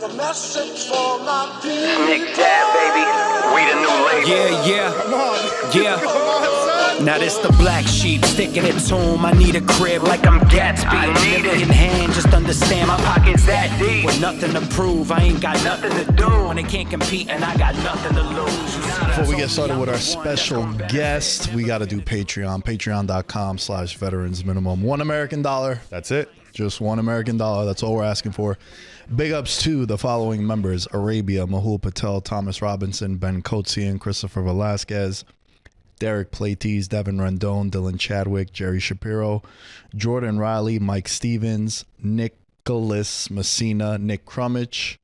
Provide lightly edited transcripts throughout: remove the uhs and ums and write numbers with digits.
a message for my people. Nick Dad, baby. We the new label. Yeah. Come on. Yeah. Come on, son. Now this the black sheep sticking its home. I need a crib like I'm Gatsby. I need it. In hand, just understand my Pockets that deep. with nothing to prove. I ain't got nothing to do. When they can't compete and I got nothing to lose. Before we get started with our special guest, we got to do Patreon. Patreon.com/veterans minimum. $1 American. That's it. Just $1 American. That's all we're asking for. Big ups to the following members: Arabia, Mahul Patel, Thomas Robinson, Ben Kotzian, Christopher Velasquez, Derek Platees, Devin Rendon, Dylan Chadwick, Jerry Shapiro, Jordan Riley, Mike Stevens, Nicholas Messina, Nick Crummich,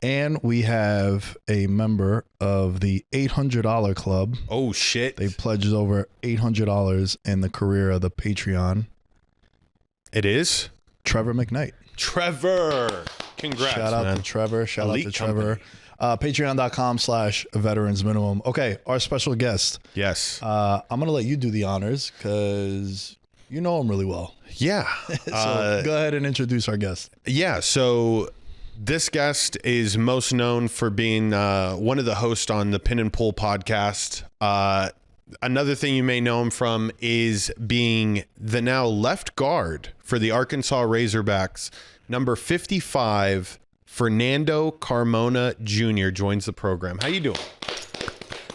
and we have a member of the $800 club. Oh, shit. They pledged over $800 in the career of the Patreon. It is? Trevor McKnight. Trevor. Congrats, Shout out man. to Trevor. Shout Elite out to Trevor. Patreon.com/veterans minimum. Okay, our special guest. Yes. I'm going to let you do the honors because you know him really well. Yeah. So go ahead and introduce our guest. Yeah. So this guest is most known for being one of the hosts on the Pin and Pull podcast. Another thing you may know him from is being the now left guard for the Arkansas Razorbacks. Number 55, Fernando Carmona Jr. joins the program. How you doing?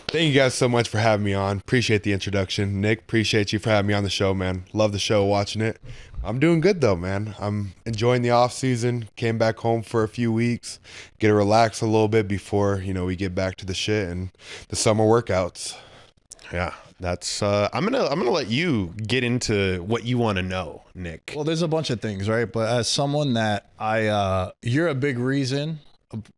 Thank you guys so much for having me on. Appreciate the introduction. Nick, appreciate you for having me on the show, man. Love the show, watching it. I'm doing good, though, man. I'm enjoying the off season. Came back home for a few weeks. Get to relax a little bit before, we get back to the shit and the summer workouts. Yeah, that's I'm gonna let you get into what you want to know, Nick. Well, there's a bunch of things, right? But as someone that you're a big reason,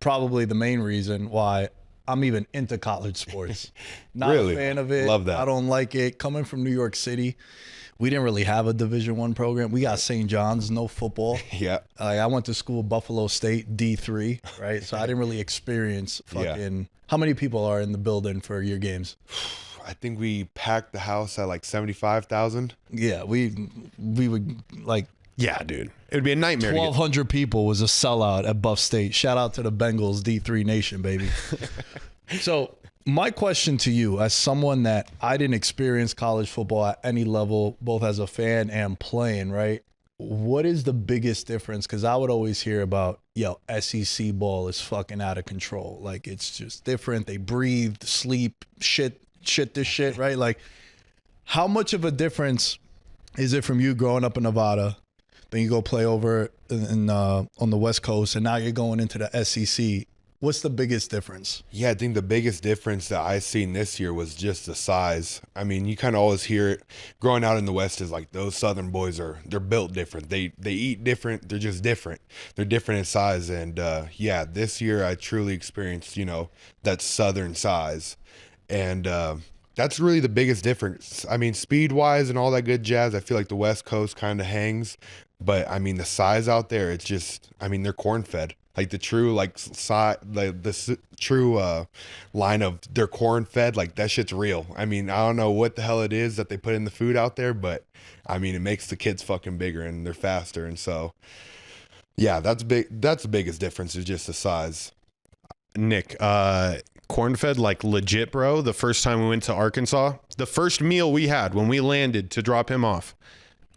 probably the main reason why I'm even into college sports. Not Really? a fan of it. Love that. I don't like it. Coming from New York City, we didn't really have a Division I program. We got St. John's, no football. Yeah. I went to school, Buffalo State, D3, right? So I didn't really experience fucking. How many people are in the building for your games? I think we packed the house at like 75,000. Yeah, we would like Yeah, dude, it would be a nightmare. 1,200 people was a sellout at Buff State. Shout out to the Bengals, D3 Nation, baby. So my question to you, as someone that I didn't experience college football at any level, both as a fan and playing, right? What is the biggest difference? Because I would always hear about, SEC ball is fucking out of control. Like, it's just different. They breathe, sleep, shit this shit, right? Like, how much of a difference is it from you growing up in Nevada, then you go play over in on the West Coast, and now you're going into the SEC? What's the biggest difference? Yeah, I think the biggest difference that I seen this year was just the size. I mean, you kind of always hear it growing out in the West is like those Southern boys they're built different. They eat different. They're just different. They're different in size. And this year I truly experienced, that Southern size. And that's really the biggest difference. I mean, speed-wise and all that good jazz, I feel like the West Coast kind of hangs. But, I mean, the size out there, it's just, they're corn-fed. Like the true, true line of they're corn-fed, like that shit's real. I mean, I don't know what the hell it is that they put in the food out there, but, it makes the kids fucking bigger and they're faster. And so, yeah, that's big. That's the biggest difference is just the size. Nick, corn-fed, like legit, bro. The first time we went to Arkansas, the first meal we had when we landed to drop him off,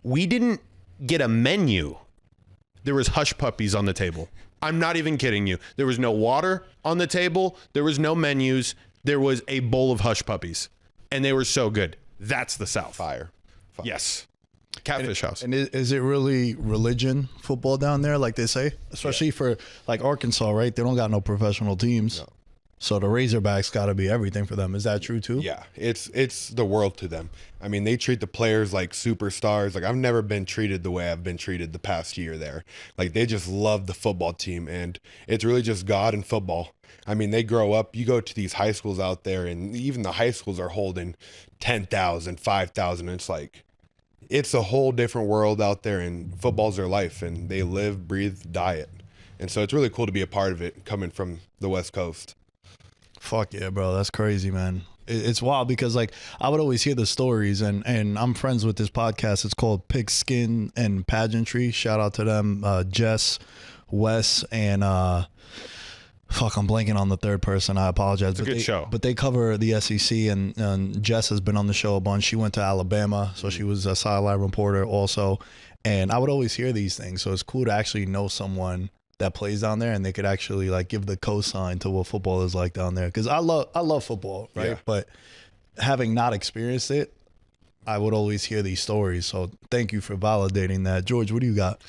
we didn't get a menu. There was hush puppies on the table. I'm not even kidding you. There was no water on the table. There was no menus. There was a bowl of hush puppies, and they were so good. That's the South. Fire. Yes. Catfish House. And is it really religion football down there, like they say? Especially for like Arkansas, right? They don't got no professional teams. No. So the Razorbacks got to be everything for them. Is that true too? Yeah, it's the world to them. I mean, they treat the players like superstars. Like, I've never been treated the way I've been treated the past year there. Like, they just love the football team, and it's really just God and football. I mean, they grow up. You go to these high schools out there, and even the high schools are holding 10,000, 5,000. It's like, it's a whole different world out there, and football's their life, and they live, breathe, die it. And so it's really cool to be a part of it coming from the West Coast. Fuck yeah, bro. That's crazy, man. It's wild because, like, I would always hear the stories, and I'm friends with this podcast. It's called Pigskin and Pageantry. Shout out to them. Jess, Wes and fuck, I'm blanking on the third person. I apologize. It's a good show. But they cover the SEC, and Jess has been on the show a bunch. She went to Alabama, so she was a sideline reporter also. And I would always hear these things, so it's cool to actually know someone that plays down there, and they could actually like give the cosign to what football is like down there. Because I love football, right? Yeah. But having not experienced it, I would always hear these stories. So thank you for validating that. George, what do you got?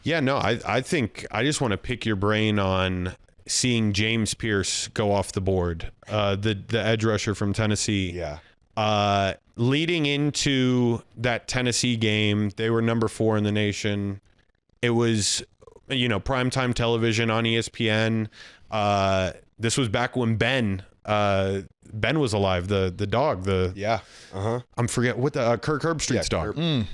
Yeah, no, I think I just want to pick your brain on seeing James Pierce go off the board, the edge rusher from Tennessee. Yeah. Leading into that Tennessee game, they were number 4 in the nation. It was, primetime television on ESPN. This was back when Ben was alive, the dog, Yeah. I'm forget what the Kirk Herbstreit's dog. Kirk.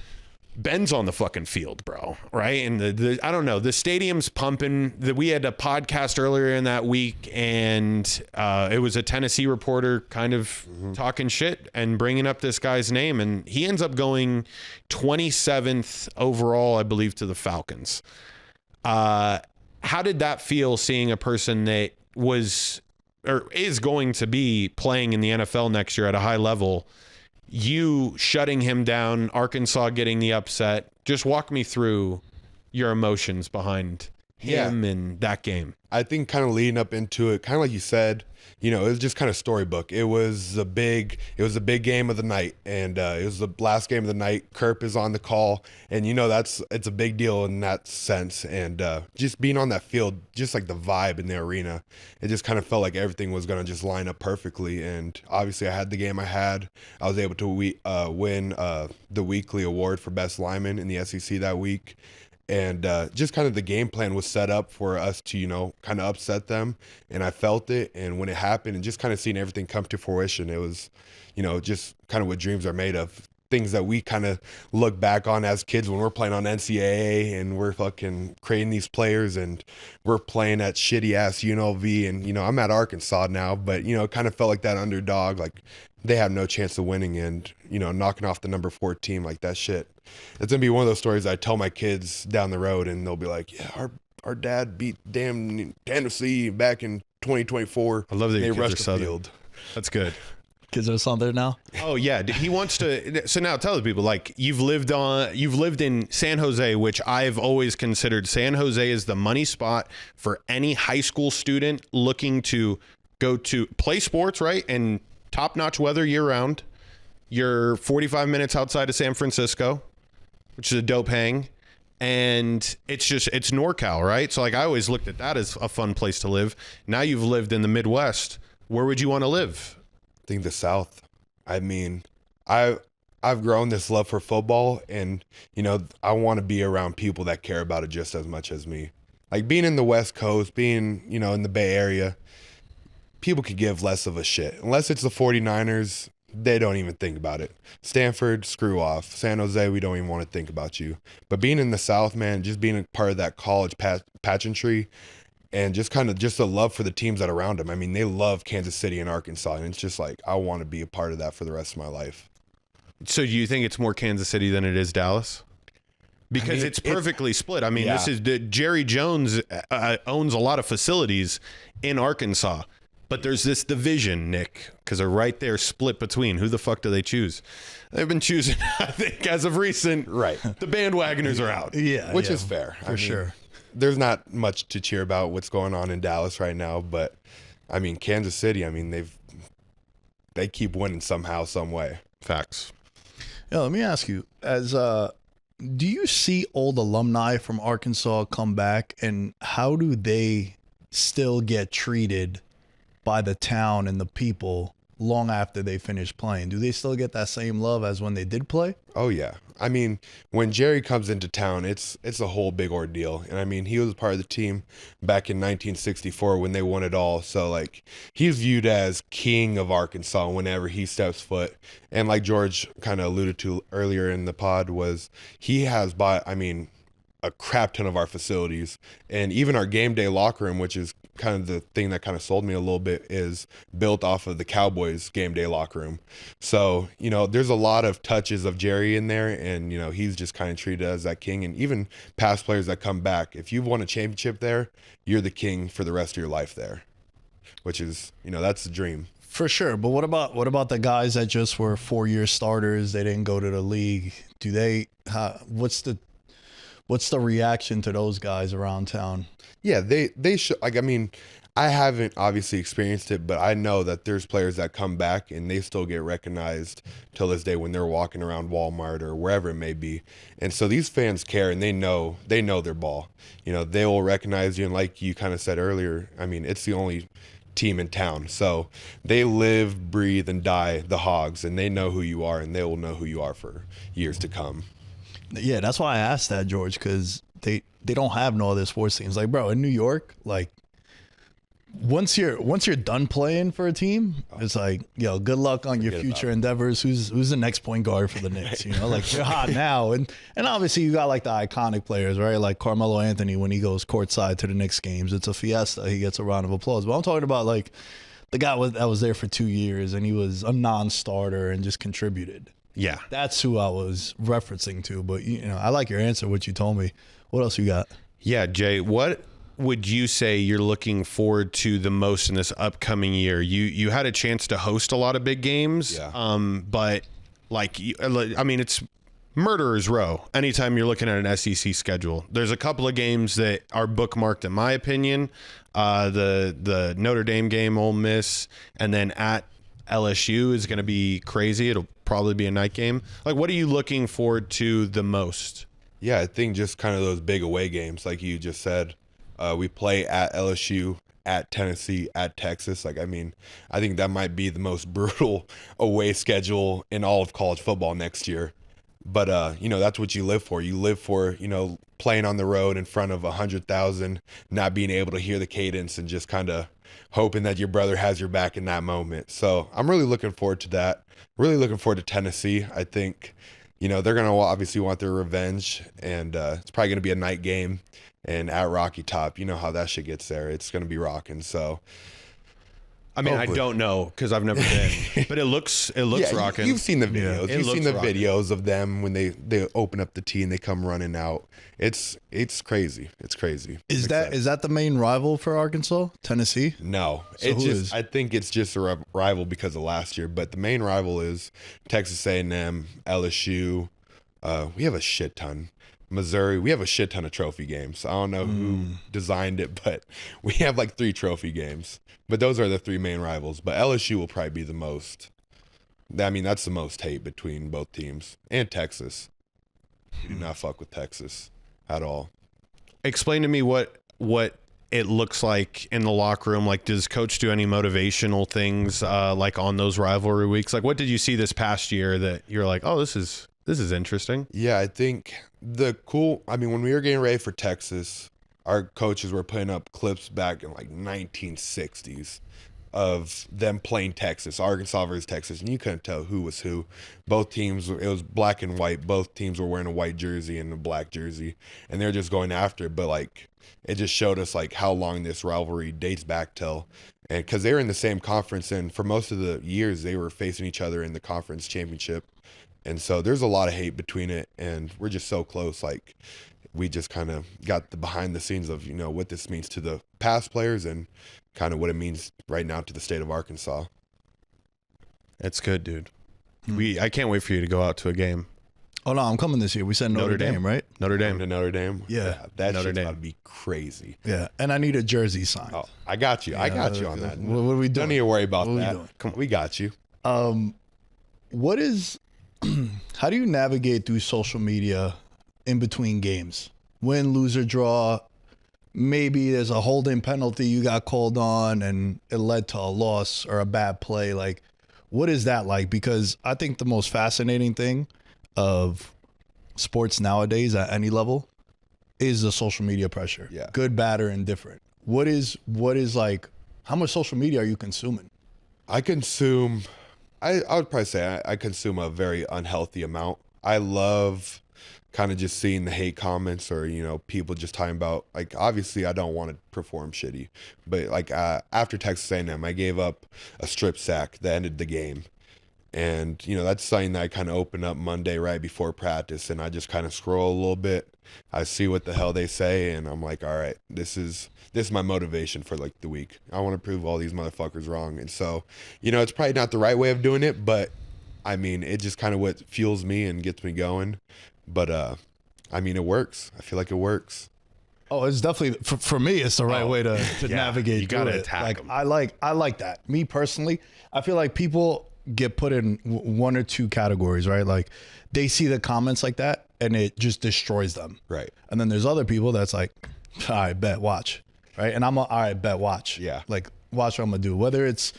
Ben's on the fucking field, bro. Right. And the I don't know, the stadium's pumping. We had a podcast earlier in that week, and it was a Tennessee reporter kind of talking shit and bringing up this guy's name. And he ends up going 27th overall, I believe, to the Falcons. How did that feel, seeing a person that was or is going to be playing in the NFL next year at a high level, you shutting him down, Arkansas getting the upset? Just walk me through your emotions behind him and that game. I think kind of leading up into it, kind of like you said, it was just kind of storybook. It was a big game of the night, and it was the last game of the night. Kerp is on the call, and it's a big deal in that sense. And just being on that field, just like the vibe in the arena, it just kind of felt like everything was going to just line up perfectly. And obviously, I had the game I had. I was able to win the weekly award for best lineman in the SEC that week. And just kind of the game plan was set up for us to, kind of upset them. And I felt it. And when it happened, and just kind of seeing everything come to fruition, it was, just kind of what dreams are made of. Things that we kind of look back on as kids when we're playing on NCAA and we're fucking creating these players, and we're playing at shitty ass UNLV. And, I'm at Arkansas now, but, it kind of felt like that underdog, like they have no chance of winning, and, knocking off the number 4 team, like that shit. It's going to be one of those stories I tell my kids down the road, and they'll be like, yeah, our dad beat damn Tennessee back in 2024. I love that they your kids rushed are the Southern. field. That's good. Kids are Southern now? Oh yeah, he wants to. So now tell the people, like, you've lived in San Jose, which I've always considered San Jose is the money spot for any high school student looking to go to play sports, right? And top-notch weather year-round. You're 45 minutes outside of San Francisco, which is a dope hang. And it's NorCal, right? So like, I always looked at that as a fun place to live. Now you've lived in the Midwest. Where would you want to live? I think the South. I mean, I've grown this love for football, and, I want to be around people that care about it just as much as me. Like being in the West Coast, being, in the Bay Area, people could give less of a shit. Unless it's the 49ers, they don't even think about it. Stanford, screw off. San Jose, we don't even want to think about you. But being in the South, man, just being a part of that college pageantry, and just kind of just the love for the teams that are around them. I mean, they love Kansas City and Arkansas, and it's just like, I want to be a part of that for the rest of my life. So do you think it's more Kansas City than it is Dallas? Because it's perfectly split. I mean, Yeah. this is Jerry Jones owns a lot of facilities in Arkansas, but there's this division, Nick, because they're right there split between. Who the fuck do they choose? They've been choosing, I think, as of recent. Right. The bandwagoners are out. Yeah. Which is fair. For sure. There's not much to cheer about what's going on in Dallas right now, but I mean, Kansas City, I mean, they keep winning somehow, some way. Facts. Yeah, let me ask you, do you see old alumni from Arkansas come back, and how do they still get treated by the town and the people long after they finish playing? Do they still get that same love as when they did play? Oh yeah. I mean, when Jerry comes into town, it's a whole big ordeal. And I mean, he was part of the team back in 1964 when they won it all. So like, he's viewed as king of Arkansas whenever he steps foot. And like George kind of alluded to earlier in the pod, was he has bought, I mean, a crap ton of our facilities, and even our game day locker room, which is kind of the thing that kind of sold me a little bit, is built off of the Cowboys game day locker room. So, there's a lot of touches of Jerry in there, and, he's just kind of treated as that king. And even past players that come back, if you've won a championship there, you're the king for the rest of your life there, which is, that's the dream. For sure. But what about the guys that just were 4-year starters? They didn't go to the league. What's the reaction to those guys around town? Yeah, they should. I haven't obviously experienced it, but I know that there's players that come back and they still get recognized till this day when they're walking around Walmart or wherever it may be. And so these fans care, and they know their ball. They will recognize you, and like you kind of said earlier, it's the only team in town. So they live, breathe, and die the Hogs, and they know who you are, and they will know who you are for years to come. Yeah, that's why I asked that, George, because they don't have no other sports teams. Like, bro, in New York, like once you're done playing for a team, it's like, good luck on your future endeavors. Who's the next point guard for the Knicks? Like you're hot now, and obviously you got like the iconic players, right? Like Carmelo Anthony, when he goes courtside to the Knicks games, it's a fiesta. He gets a round of applause. But I'm talking about like the guy that was there for 2 years and he was a non-starter and just contributed. Yeah. That's who I was referencing to. But, I like your answer, what you told me. What else you got? Yeah, Jay, what would you say you're looking forward to the most in this upcoming year? You had a chance to host a lot of big games, but it's murderer's row anytime you're looking at an SEC schedule. There's a couple of games that are bookmarked, in my opinion. The Notre Dame game, Ole Miss, and then at LSU is going to be crazy. It'll probably be a night game. Like, what are you looking forward to the most? Yeah, I think just kind of those big away games, like you just said. We play at LSU, at Tennessee, at Texas. I think that might be the most brutal away schedule in all of college football next year. But, that's what you live for. You live for, playing on the road in front of 100,000, not being able to hear the cadence and just kind of hoping that your brother has your back in that moment. So I'm really looking forward to that. Really looking forward to Tennessee. I think, they're going to obviously want their revenge, and it's probably going to be a night game. And at Rocky Top, you know how that shit gets there. It's going to be rocking. So, hopefully. I don't know because I've never been, but it looks rocking. You've seen the videos. Yeah, you've seen the videos of them when they open up the tee and they come running out. It's crazy. It's crazy. Is that the main rival for Arkansas, Tennessee? No, So I think it's just a rival because of last year. But the main rival is Texas A&M, LSU. We have a shit ton. Missouri, we have a shit ton of trophy games. I don't know who designed it, but we have like 3 trophy games. But those are the 3 main rivals. But LSU will probably be the most. That's the most hate between both teams. And Texas. We do not fuck with Texas at all. Explain to me what it looks like in the locker room. Like, does coach do any motivational things like on those rivalry weeks? Like, what did you see this past year that you're like, oh, this is interesting? Yeah, I think when we were getting ready for Texas, our coaches were putting up clips back in like 1960s of them playing Texas, Arkansas versus Texas, and you couldn't tell who was who. Both teams, it was black and white. Both teams were wearing a white jersey and a black jersey, and they're just going after it. But like, it just showed us like how long this rivalry dates back till, and because they were in the same conference, and for most of the years they were facing each other in the conference championship. And so there's a lot of hate between it, and we're just so close. Like, we just kind of got the behind the scenes of, what this means to the past players and kind of what it means right now to the state of Arkansas. It's good, dude. I can't wait for you to go out to a game. Oh, no, I'm coming this year. We said Notre Dame, right? Notre Dame. To Notre Dame? Yeah. That Notre shit's Dame. about to be crazy. Yeah, and I need a jersey signed. Oh, I got you. I got you on that. What are we doing? Don't need to worry about What are we that. doing? Come on, we got you. How do you navigate through social media in between games? Win, lose, or draw. Maybe there's a holding penalty you got called on and it led to a loss or a bad play. Like, what is that like? Because I think the most fascinating thing of sports nowadays at any level is the social media pressure. Yeah. Good, bad, or indifferent. What is like, how much social media are you consuming? I would probably say I consume a very unhealthy amount. I love kind of just seeing the hate comments or, you know, people just talking about, like, obviously I don't want to perform shitty, but like after Texas A&M, I gave up a strip sack that ended the game. And, you know, that's something that I kind of open up Monday right before practice, and I just kind of scroll a little bit. I see what the hell they say, and I'm like, all right, this is my motivation for like the week. I want to prove all these motherfuckers wrong. And so, you know, it's probably not the right way of doing it, but I mean, it just kind of what fuels me and gets me going. But I mean, it works. I feel like it works. Oh, it's definitely for me. It's the right way to navigate. You gotta through it. attack Like 'em. I like that. Me personally, I feel like people get put in one or two categories, right? Like they see the comments like that and it just destroys them. Right. And then there's other people that's like, all right, bet, watch. Right. And all right, bet, watch. Yeah. Like, watch what I'm going to do. Whether it's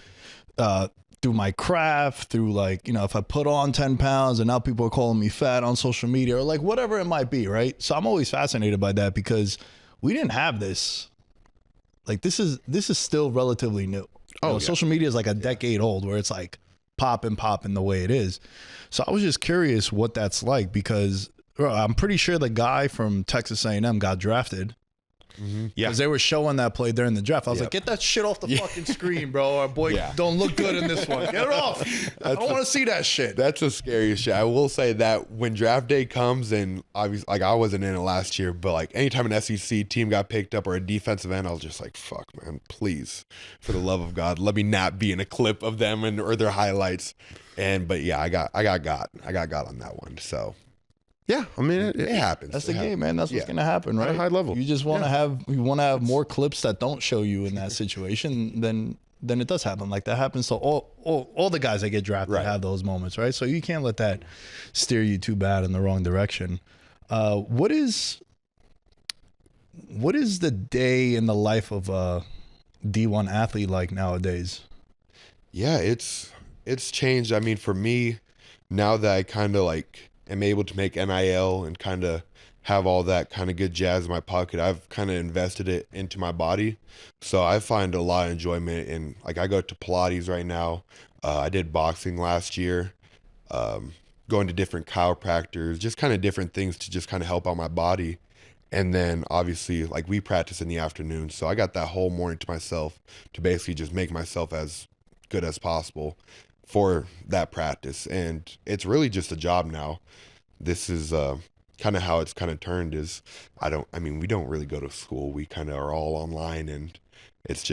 through my craft, through like, you know, if I put on 10 pounds and now people are calling me fat on social media or like whatever it might be. Right. So I'm always fascinated by that because we didn't have this. Like, this is still relatively new. You know, social media is like a decade old where it's like, popping the way it is. So I was just curious what that's like because bro, I'm pretty sure the guy from Texas A&M got drafted. Yeah. Because they were showing that play during the draft. I was like, get that shit off the fucking screen, bro. Our boy don't look good in this one. Get it off. I don't want to see that shit. That's the scariest shit. I will say that when draft day comes, and obviously, like, I wasn't in it last year, but like anytime an SEC team got picked up or a defensive end, I was just like, fuck, man, please, for the love of God, let me not be in a clip of them or their highlights. But yeah, I got got on that one. So Yeah, I mean, it happens. That's the game, man. That's what's gonna happen, right? At a high level. You just want to have more clips that don't show you in that situation. Then it does happen. Like that happens. So all the guys that get drafted have those moments, right? So you can't let that steer you too bad in the wrong direction. What is the day in the life of a D1 athlete like nowadays? Yeah, it's changed. I mean, for me, now that I kind of like am able to make NIL and kind of have all that kind of good jazz in my pocket, I've kind of invested it into my body. So I find a lot of enjoyment in, like, I go to Pilates right now. I did boxing last year, going to different chiropractors, just kind of different things to just kind of help out my body. And then obviously, like, we practice in the afternoon. So I got that whole morning to myself to basically just make myself as good as possible for that practice. And it's really just a job now. This is kind of how it's kind of turned is we don't really go to school. We kind of are all online, and it's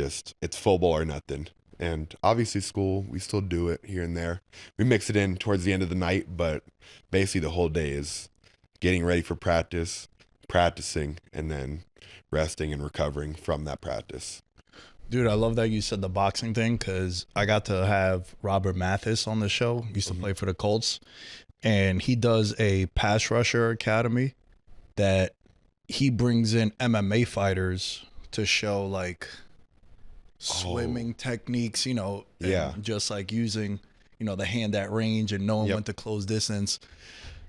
football or nothing. And obviously school, we still do it here and there. We mix it in towards the end of the night, but basically the whole day is getting ready for practice, practicing, and then resting and recovering from that practice. Dude, I love that you said the boxing thing because I got to have Robert Mathis on the show. He used to play for the Colts. And he does a pass rusher academy that he brings in MMA fighters to show like swimming techniques, you know, and just like using, you know, the hand at range and knowing when to close distance.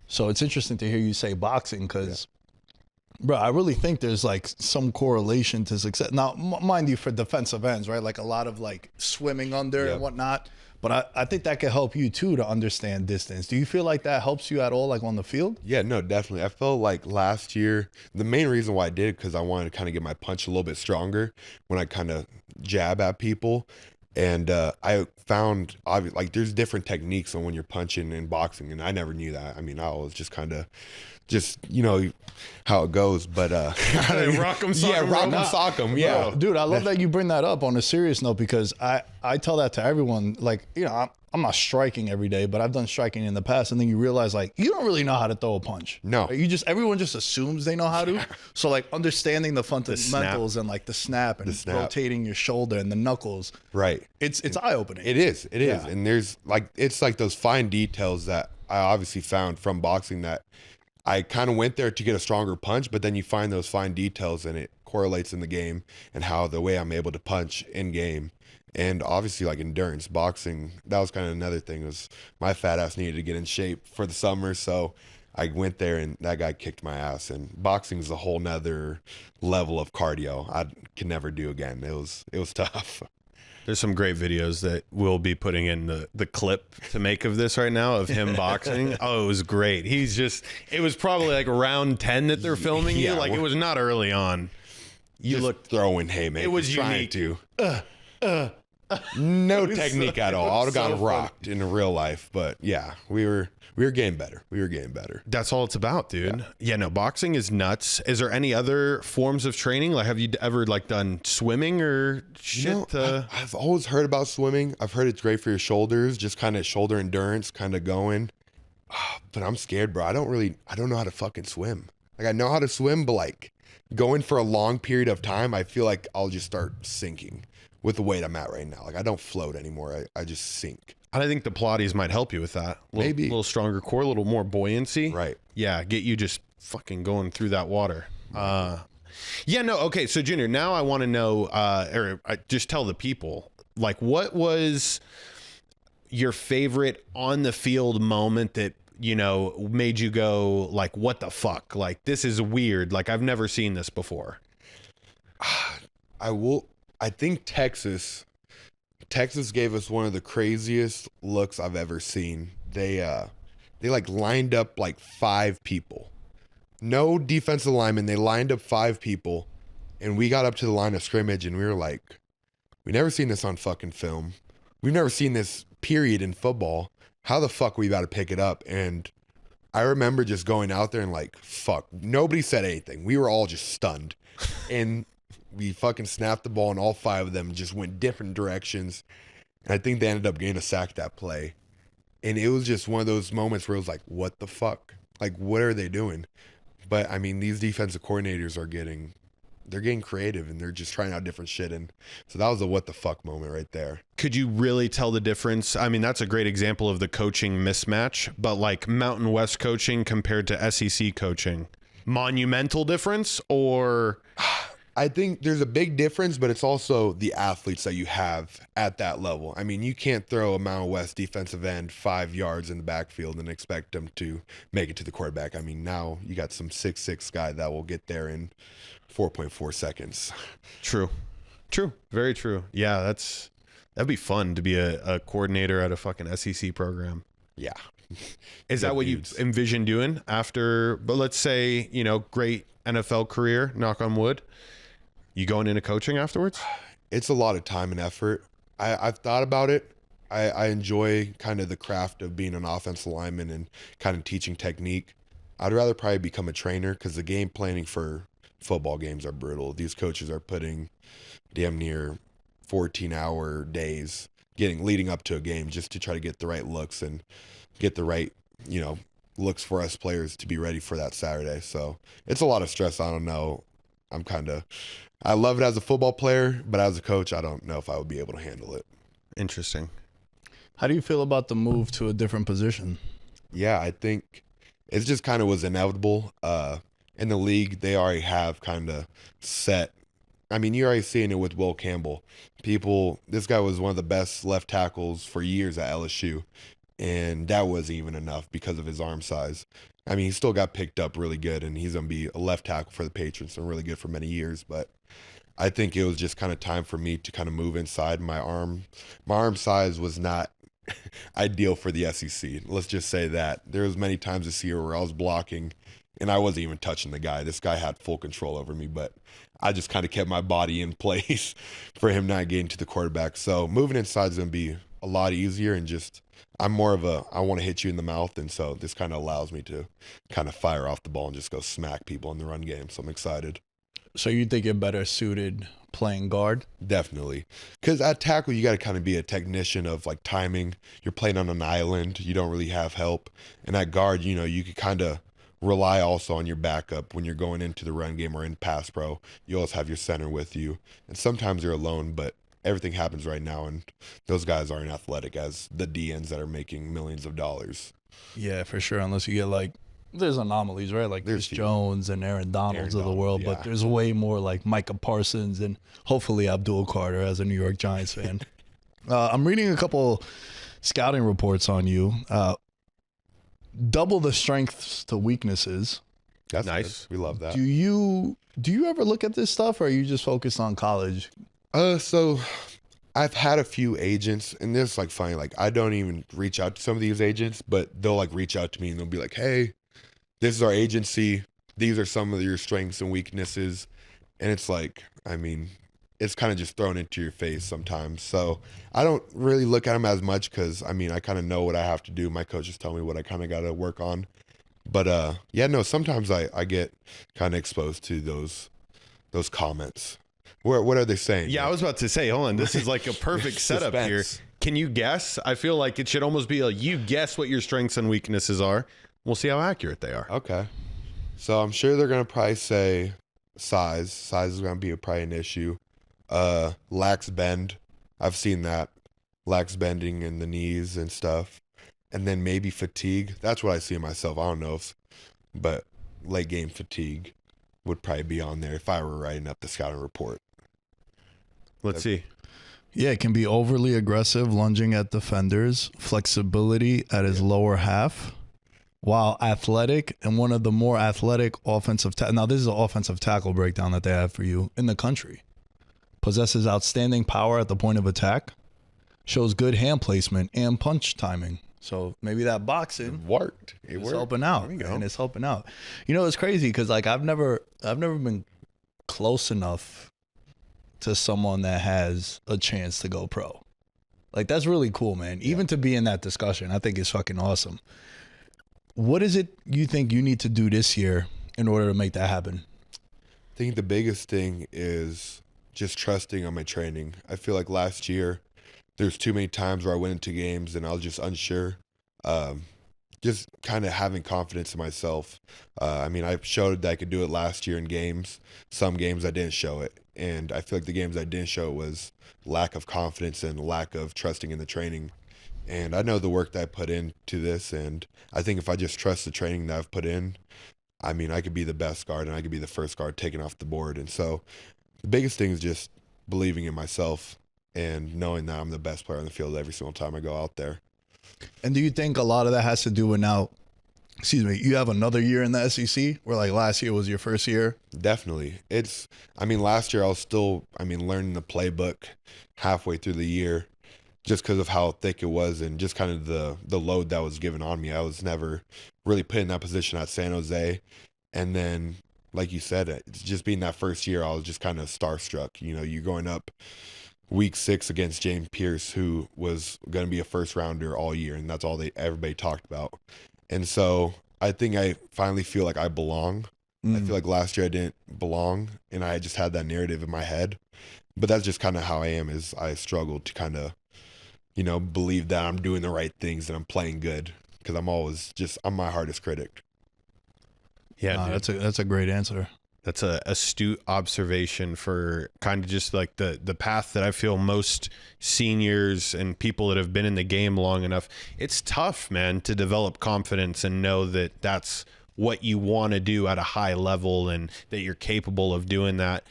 So it's interesting to hear you say boxing because bro, I really think there's like some correlation to success. Now, mind you, for defensive ends, right? Like a lot of like swimming under and whatnot. But I think that could help you too to understand distance. Do you feel like that helps you at all, like on the field? Yeah, no, definitely. I felt like last year, the main reason why I did it because I wanted to kind of get my punch a little bit stronger when I kind of jab at people. And I found, like, there's different techniques on when you're punching in boxing, and I never knew that. I mean, I was just kind of, you know, how it goes. But rock 'em, sock 'em, rock 'em, sock 'em, yeah. Bro, dude, I love that you bring that up on a serious note because I tell that to everyone. Like, you know, I'm not striking every day, but I've done striking in the past, and then you realize like you don't really know how to throw a punch. No, right? Everyone just assumes they know how to. So like understanding the fundamentals and like the snap and rotating your shoulder and the knuckles. Right. It's eye opening. It is. And there's like it's like those fine details that I obviously found from boxing that I kind of went there to get a stronger punch, but then you find those fine details and it correlates in the game and how the way I'm able to punch in game. And obviously, like endurance, boxing, that was kind of another thing. Was my fat ass needed to get in shape for the summer, so I went there and that guy kicked my ass. And boxing is a whole nother level of cardio I can never do again. It was tough. There's some great videos that we'll be putting in the clip to make of this right now of him boxing. Oh, it was great. It was probably like round 10 that they're filming you. Like it was not early on. You Just looked throwing haymakers. It was trying unique. to. No technique at all. I would have so gotten funny. rocked in real life. But yeah, we were getting better. We were getting better. That's all it's about, dude. Yeah, no, boxing is nuts. Is there any other forms of training? Like, have you ever like done swimming or shit? I've always heard about swimming. I've heard it's great for your shoulders, just kind of shoulder endurance, kind of going. But I'm scared, bro. I don't know how to fucking swim. Like I know how to swim, but like going for a long period of time, I feel like I'll just start sinking with the weight I'm at right now. Like I don't float anymore. I just sink. I think the Pilates might help you with that. Maybe. A little stronger core, a little more buoyancy. Right. Yeah, get you just fucking going through that water. Yeah, no, okay. So, Junior, now I want to know, or just tell the people, like, what was your favorite on the field moment that, you know, made you go, like, what the fuck? Like, this is weird. Like, I've never seen this before. I think Texas gave us one of the craziest looks I've ever seen. They like lined up like 5 people. No defensive linemen. They lined up 5 people, and we got up to the line of scrimmage, and we were like, we never seen this on fucking film. We've never seen this period in football. How the fuck we about to pick it up? And I remember just going out there and like, fuck. Nobody said anything. We were all just stunned. And we fucking snapped the ball, and all 5 of them just went different directions. And I think they ended up getting a sack that play. And it was just one of those moments where it was like, what the fuck? Like, what are they doing? But I mean, these defensive coordinators they're getting creative, and they're just trying out different shit. And so that was a what the fuck moment right there. Could you really tell the difference? I mean, that's a great example of the coaching mismatch, but like Mountain West coaching compared to SEC coaching, monumental difference, or... I think there's a big difference, but it's also the athletes that you have at that level. I mean, you can't throw a Mountain West defensive end 5 yards in the backfield and expect them to make it to the quarterback. I mean, now you got some 6'6" guy that will get there in 4.4 seconds. True. Very true. Yeah, that'd be fun to be a coordinator at a fucking SEC program. Yeah. Is that what you envision doing after, but let's say, you know, great NFL career, knock on wood, you going into coaching afterwards? It's a lot of time and effort. I've thought about it. I enjoy kind of the craft of being an offensive lineman and kind of teaching technique. I'd rather probably become a trainer, because the game planning for football games are brutal. These coaches are putting damn near 14-hour days leading up to a game just to try to get the right looks and get the right, you know, looks for us players to be ready for that Saturday. So it's a lot of stress. I don't know. I love it as a football player, but as a coach, I don't know if I would be able to handle it. Interesting. How do you feel about the move to a different position? Yeah, I think it just kind of was inevitable. In the league, they already have kind of set. I mean, you're already seeing it with Will Campbell. This guy was one of the best left tackles for years at LSU, and that wasn't even enough because of his arm size. I mean, he still got picked up really good, and he's going to be a left tackle for the Patriots and really good for many years. But I think it was just kind of time for me to kind of move inside. My arm size was not ideal for the SEC. Let's just say that. There was many times this year where I was blocking, and I wasn't even touching the guy. This guy had full control over me, but I just kind of kept my body in place for him not getting to the quarterback. So moving inside is going to be a lot easier, and just I'm more of I want to hit you in the mouth, and so this kind of allows me to kind of fire off the ball and just go smack people in the run game. So I'm excited. So you think you're better suited playing guard? Definitely. Because at tackle, you got to kind of be a technician of like timing. You're playing on an island. You don't really have help. And at guard, you know, you could kind of rely also on your backup when you're going into the run game or in pass pro. You always have your center with you. And sometimes you're alone, but everything happens right now. And those guys aren't athletic as the DNs that are making millions of dollars. Yeah, for sure. Unless you get like, there's anomalies, right? Like there's Jones and Aaron Donalds of the world, but there's way more like Micah Parsons and hopefully Abdul Carter as a New York Giants fan. I'm reading a couple scouting reports on you. Double the strengths to weaknesses. That's nice. Good. We love that. Do you ever look at this stuff, or are you just focused on college? So I've had a few agents, and this is like funny. Like I don't even reach out to some of these agents, but they'll like reach out to me and they'll be like, "Hey, this is our agency. These are some of your strengths and weaknesses." And it's like, I mean, it's kind of just thrown into your face sometimes. So I don't really look at them as much because, I mean, I kind of know what I have to do. My coaches tell me what I kind of got to work on. But yeah, no, sometimes I get kind of exposed to those comments. What are they saying? Yeah, I was about to say, hold on. This is like a perfect setup here. Can you guess? I feel like it should almost be like you guess what your strengths and weaknesses are. We'll see how accurate they are. Okay. So I'm sure they're going to probably say size. Size is going to be probably an issue. Lax bend. I've seen that. Lax bending in the knees and stuff. And then maybe fatigue. That's what I see in myself. I don't know but late game fatigue would probably be on there if I were writing up the scouting report. Let's see. Yeah, it can be overly aggressive, lunging at defenders, flexibility at his lower half, while athletic and one of the more athletic offensive now this is an offensive tackle breakdown that they have for you in the country. Possesses outstanding power at the point of attack, shows good hand placement and punch timing. So maybe that boxing Worked. is helping out, and it's helping out. You know, it's crazy because like I've never been close enough to someone that has a chance to go pro. Like that's really cool, man. Even to be in that discussion, I think it's fucking awesome. What is it you think you need to do this year in order to make that happen? I think the biggest thing is just trusting on my training. I feel like last year there's too many times where I went into games and I was just unsure. Just kind of having confidence in myself. I mean, I showed that I could do it last year in games. Some games I didn't show it. And I feel like the games I didn't show was lack of confidence and lack of trusting in the training. And I know the work that I put into this. And I think if I just trust the training that I've put in, I mean, I could be the best guard and I could be the first guard taken off the board. And so the biggest thing is just believing in myself and knowing that I'm the best player on the field every single time I go out there. And do you think a lot of that has to do with now, you have another year in the SEC where like last year was your first year? Definitely. Last year I was still, learning the playbook halfway through the year just because of how thick it was and just kind of the load that was given on me. I was never really put in that position at San Jose. And then, like you said, it's just being that first year, I was just kind of starstruck. You know, you're going up week 6 against James Pierce, who was going to be a first rounder all year, and that's all everybody talked about. And so I think I finally feel like I belong. I feel like last year I didn't belong, and I just had that narrative in my head. But that's just kind of how I am, is I struggled to kind of, believe that I'm doing the right things and I'm playing good, because I'm my hardest critic. Yeah, that's a great answer. That's a astute observation for kind of just like the path that I feel most seniors and people that have been in the game long enough. It's tough, man, to develop confidence and know that that's what you want to do at a high level and that you're capable of doing that.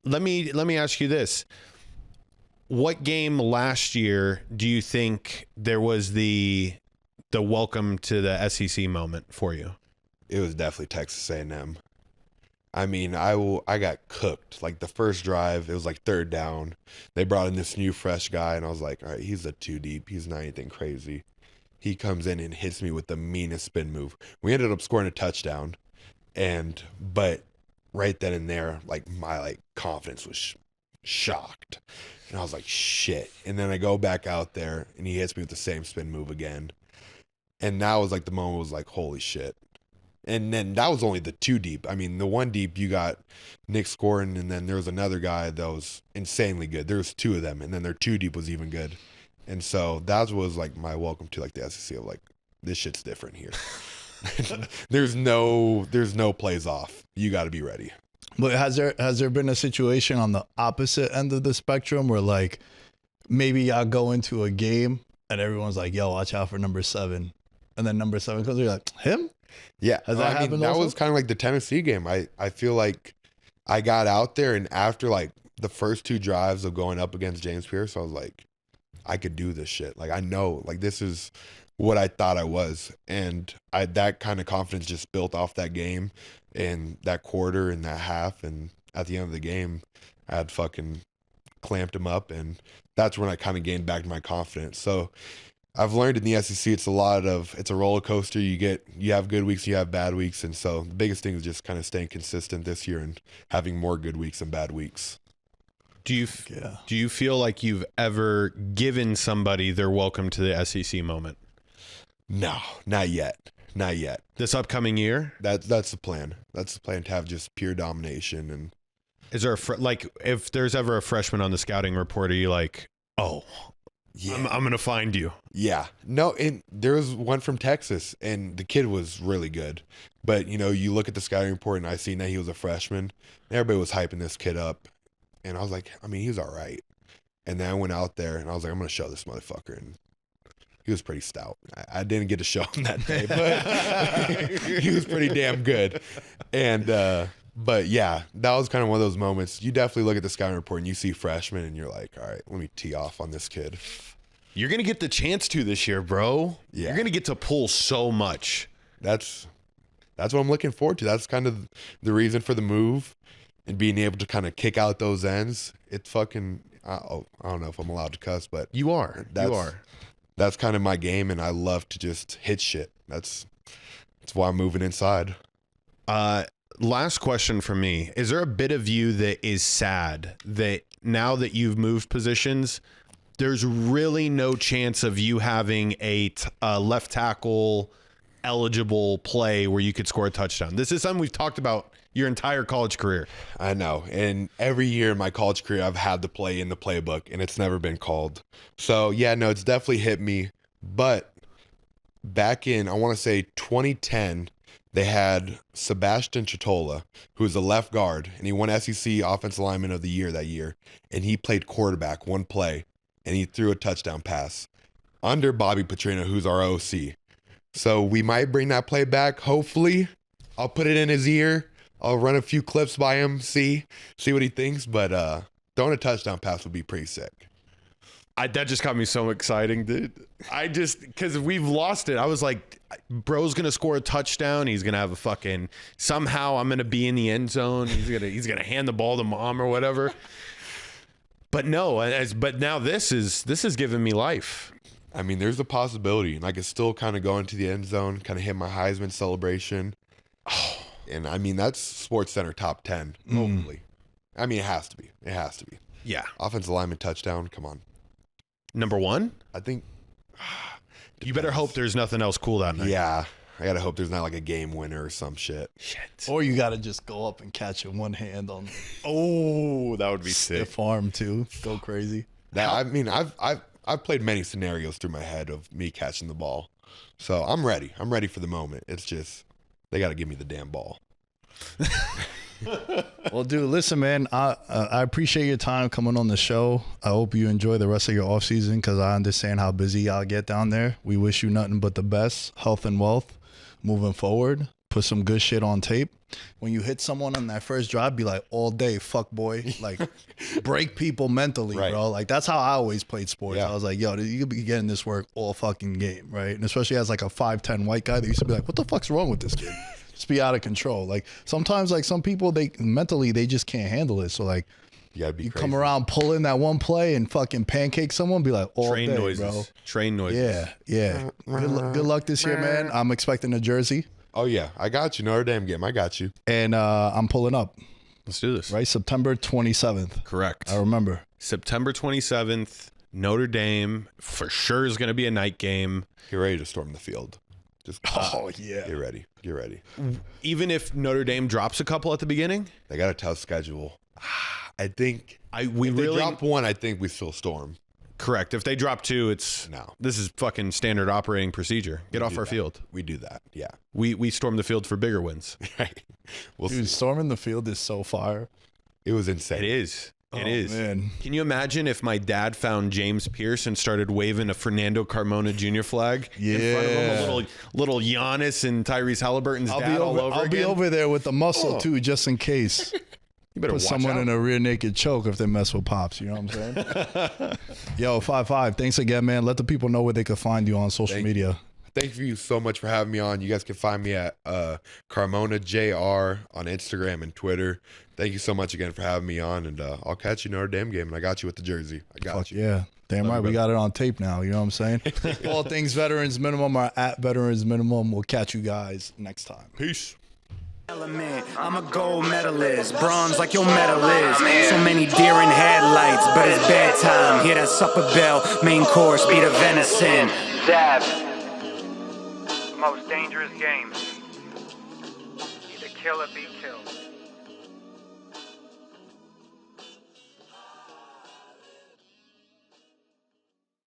Let me ask you this. What game last year do you think there was the welcome to the SEC moment for you? It was definitely Texas A&M. I mean, I got cooked. Like the first drive, it was like 3rd down. They brought in this new fresh guy, and I was like, all right, he's a 2 deep. He's not anything crazy. He comes in and hits me with the meanest spin move. We ended up scoring a touchdown, but right then and there, like my confidence was shocked, and I was like, shit. And then I go back out there, and he hits me with the same spin move again, and that was like the moment was like, holy shit. And then that was only the 2 deep. I mean, the 1 deep, you got Nick scoring, and then there was another guy that was insanely good. There was 2 of them, and then their 2 deep was even good. And so that was like my welcome to like the SEC of like, this shit's different here. There's no plays off. You got to be ready. But has there been a situation on the opposite end of the spectrum where like maybe y'all go into a game and everyone's like, yo, watch out for number 7, and then number 7 comes, you're like, him? Yeah. Has that happened that also? was kind of like the Tennessee game. I feel like I got out there, and after like the first 2 drives of going up against James Pierce, I was like, I could do this shit. Like, I know, like, this is what I thought I was. And that kind of confidence just built off that game and that quarter and that half. And at the end of the game, I had fucking clamped him up, and that's when I kind of gained back my confidence. So I've learned in the SEC, it's a roller coaster. You have good weeks, you have bad weeks. And so the biggest thing is just kind of staying consistent this year and having more good weeks than bad weeks. Do you feel like you've ever given somebody their welcome to the SEC moment? No, not yet. Not yet. This upcoming year? That's the plan. That's the plan, to have just pure domination. And is there if there's ever a freshman on the scouting report, are you like, oh, yeah, I'm going to find you? Yeah. No, and there was one from Texas, and the kid was really good. But, you look at the scouting report, and I seen that he was a freshman, and everybody was hyping this kid up. And I was like, he was all right. And then I went out there, and I was like, I'm going to show this motherfucker. And he was pretty stout. I didn't get to show him that day, but he was pretty damn good. And, but yeah, that was kind of one of those moments. You definitely look at the scouting report and you see freshmen and you're like, all right, let me tee off on this kid. You're going to get the chance to this year, bro. Yeah. You're going to get to pull so much. That's what I'm looking forward to. That's kind of the reason for the move, and being able to kind of kick out those ends. It's fucking, I don't know if I'm allowed to cuss, but you are. That's kind of my game, and I love to just hit shit. That's why I'm moving inside. Last question for me. Is there a bit of you that is sad that now that you've moved positions, there's really no chance of you having a left tackle eligible play where you could score a touchdown? This is something we've talked about your entire college career. I know. And every year in my college career, I've had to play in the playbook, and it's never been called. So, yeah, no, it's definitely hit me. But back in, I want to say 2010, they had Sebastian Chitola, who was a left guard, and he won SEC Offensive Lineman of the Year that year. And he played quarterback one play, and he threw a touchdown pass under Bobby Petrino, who's our OC. So we might bring that play back, hopefully. I'll put it in his ear. I'll run a few clips by him, see what he thinks. But throwing a touchdown pass would be pretty sick. That just got me so exciting, dude. Because we've lost it. I was like, bro's going to score a touchdown. He's going to have a fucking, somehow I'm going to be in the end zone. He's going to hand the ball to mom or whatever. But no, but now this is giving me life. I mean, there's a possibility, and I could still kind of go into the end zone, kind of hit my Heisman celebration. Oh. And I mean, that's Sports Center top 10, hopefully. I mean, it has to be. It has to be. Yeah. Offensive lineman touchdown. Come on. Number one? I think. You better hope there's nothing else cool that night. Yeah. I got to hope there's not like a game winner or some shit. Or you got to just go up and catch it one hand on. Oh, that would be sick. Stiff arm too. Go crazy. I mean, I've played many scenarios through my head of me catching the ball. So I'm ready. I'm ready for the moment. It's just, they got to give me the damn ball. Well, dude, listen, man, I appreciate your time coming on the show. I hope you enjoy the rest of your off season, because I understand how busy y'all get down there. We wish you nothing but the best, health and wealth moving forward. Put some good shit on tape. When you hit someone on that first drive, be like, all day, fuck boy. Like, break people mentally, right, bro. Like, that's how I always played sports. Yeah. I was like, yo, you could be getting this work all fucking game, right? And especially as like a 5'10" white guy, they used to be like, what the fuck's wrong with this kid? Just be out of control. Like, sometimes, like, some people, they mentally, they just can't handle it. So, like, you come around, pull in that one play and fucking pancake someone, be like, all train day, noises, bro. Train noises. Yeah. Good luck this year, man. I'm expecting a jersey. Oh, yeah. I got you. Notre Dame game. I got you. And I'm pulling up. Let's do this. Right? September 27th. Correct. I remember. September 27th, Notre Dame for sure is going to be a night game. Get ready to storm the field. Just yeah. Get ready. Get ready. Even if Notre Dame drops a couple at the beginning? They got a tough schedule. I think if they drop one, I think we still storm. Correct. If they drop two, this is fucking standard operating procedure. Get off our field. We do that. Yeah. We storm the field for bigger wins. Right. Dude, storming the field is so fire. It was insane. It is. It is. Man. Can you imagine if my dad found James Pierce and started waving a Fernando Carmona Jr. flag in front of him? A little Giannis and Tyrese Halliburton's dad all over again? I'll be over there with the muscle too, just in case. You better put watch someone out. in a rear naked choke if they mess with Pops. You know what I'm saying? Yo, 5'5", thanks again, man. Let the people know where they can find you on social media. Thank you so much for having me on. You guys can find me at Carmona JR on Instagram and Twitter. Thank you so much again for having me on, and I'll catch you in Notre Dame game, and I got you with the jersey. I got Fuck you. yeah. Damn right, we got it on tape now. You know what I'm saying? All things Veterans Minimum are at Veterans Minimum. We'll catch you guys next time. Peace. Element. I'm a gold medalist, bronze like your medal is. So many deer in headlights, but it's bedtime. Hear that supper bell, main course, be the venison. Dab. Most dangerous game. Either kill or be